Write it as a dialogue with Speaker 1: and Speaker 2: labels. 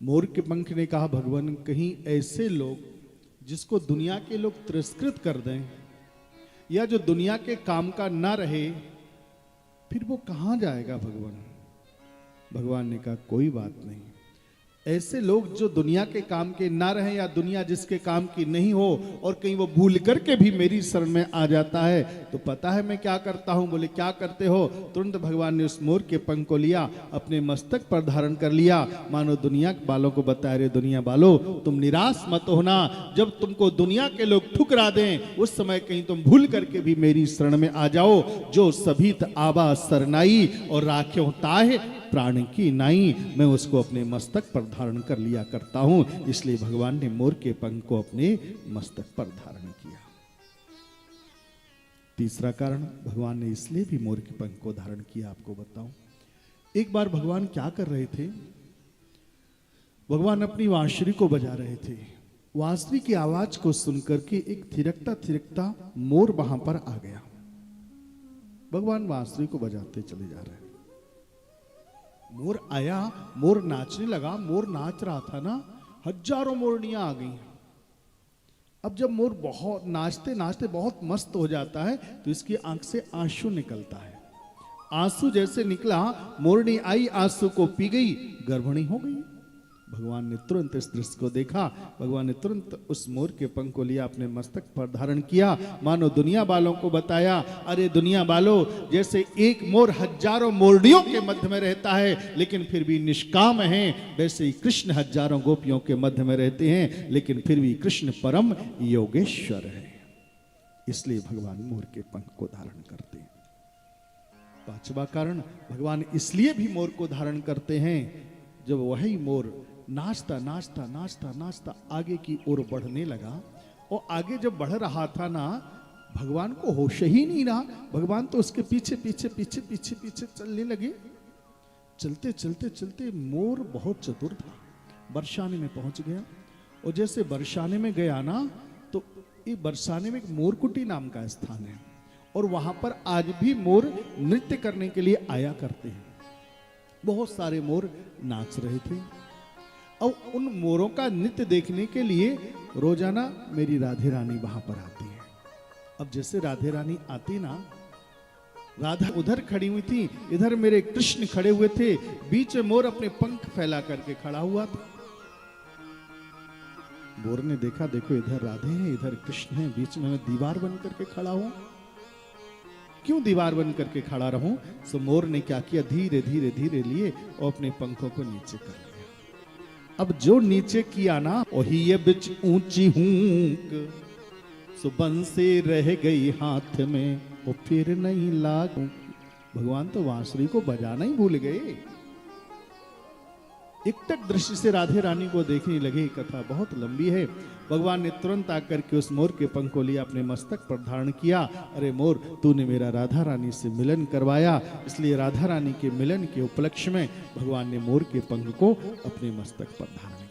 Speaker 1: मोर के पंख ने कहा, भगवान कहीं ऐसे लोग जिसको दुनिया के लोग तिरस्कृत कर दें या जो दुनिया के काम का ना रहे, फिर वो कहां जाएगा भगवान। भगवान ने कहा कोई बात नहीं, ऐसे लोग जो दुनिया के काम के ना रहे या दुनिया जिसके काम की नहीं हो और कहीं वो भूल करके भी मेरी शरण में आ जाता है तो पता है मैं क्या करता हूं। बोले क्या करते हो? तुरंत भगवान ने उस मोर के पंख को लिया, अपने मस्तक पर धारण कर लिया, मानो दुनिया वालों को बताया, रे दुनिया वालों तुम निराश मत होना, जब तुमको दुनिया के लोग ठुकरा दें उस समय कहीं तुम भूल करके भी मेरी शरण में आ जाओ। जो सभी आबा सरनाई और राख्यो ताहे प्राण की नाई, मैं उसको अपने मस्तक पर धारण कर लिया करता हूं। इसलिए भगवान ने मोर के पंख को अपने मस्तक पर धारण किया। तीसरा कारण भगवान ने इसलिए भी मोर के पंख को धारण किया, आपको बताऊं। एक बार भगवान क्या कर रहे थे, भगवान अपनी बांसुरी को बजा रहे थे। बांसुरी की आवाज को सुनकर के एक थिरकता थिरकता मोर वहां पर आ गया। भगवान बांसुरी को बजाते चले जा रहे हैं। मोर आया, मोर नाचने लगा। मोर नाच रहा था ना, हजारों मोरनियां आ गई। अब जब मोर बहुत नाचते नाचते बहुत मस्त हो जाता है तो इसकी आंख से आंसू निकलता है। आंसू जैसे निकला, मोरनी आई, आंसू को पी गई, गर्भिणी हो गई। भगवान ने तुरंत इस दृश्य को देखा। भगवान ने तुरंत उस मोर के पंख को लिया, अपने मस्तक पर धारण किया, मानो दुनिया वालों को बताया, अरे दुनिया वालों, जैसे एक मोर हजारों मोरनियों के मध्य में रहता है लेकिन फिर भी निष्काम है, वैसे ही कृष्ण हजारों गोपियों के मध्य में रहते हैं लेकिन फिर भी कृष्ण परम योगेश्वर है। इसलिए भगवान मोर के पंख को धारण करते हैं। पांचवा कारण भगवान इसलिए भी मोर को धारण करते हैं, जब वही मोर नाचता नाचता नाचता नाचता आगे की ओर बढ़ने लगा और आगे जब बढ़ रहा था ना, भगवान को होश ही नहीं रहा। भगवान तो उसके पीछे पीछे पीछे पीछे पीछे चलने लगे। चलते चलते चलते मोर बहुत चतुर था, बरसाने में पहुंच गया। और जैसे बरसाने में गया ना, तो ये बरसाने में एक मोरकुटी नाम का स्थान है और वहां पर आज भी मोर नृत्य करने के लिए आया करते हैं। बहुत सारे मोर नाच रहे थे और उन मोरों का नृत्य देखने के लिए रोजाना मेरी राधे रानी वहां पर आती है। अब जैसे राधे रानी आती ना, राधा उधर खड़ी हुई थी, इधर मेरे कृष्ण खड़े हुए थे, बीच में मोर अपने पंख फैला करके खड़ा हुआ था। मोर ने देखा, देखो इधर राधे हैं, इधर कृष्ण है, बीच में मैं दीवार बन करके खड़ा हूं, क्यों दीवार बन करके खड़ा रहूं? सो मोर ने क्या किया, धीरे धीरे धीरे लिए और अपने पंखों को नीचे कर लिया। अब जो नीचे किया ना, वही ये बिच ऊंची हूंक सुबन से रह गई हाथ में, वो फिर नहीं लागू। भगवान तो बांसुरी को बजाना ही भूल गए। एकटक दृष्टि से राधे रानी को देखने लगे। कथा बहुत लंबी है। भगवान ने तुरंत आकर के उस मोर के पंख को लिया, अपने मस्तक पर धारण किया। अरे मोर, तूने मेरा राधा रानी से मिलन करवाया। इसलिए राधा रानी के मिलन के उपलक्ष्य में भगवान ने मोर के पंख को अपने मस्तक पर धारण किया।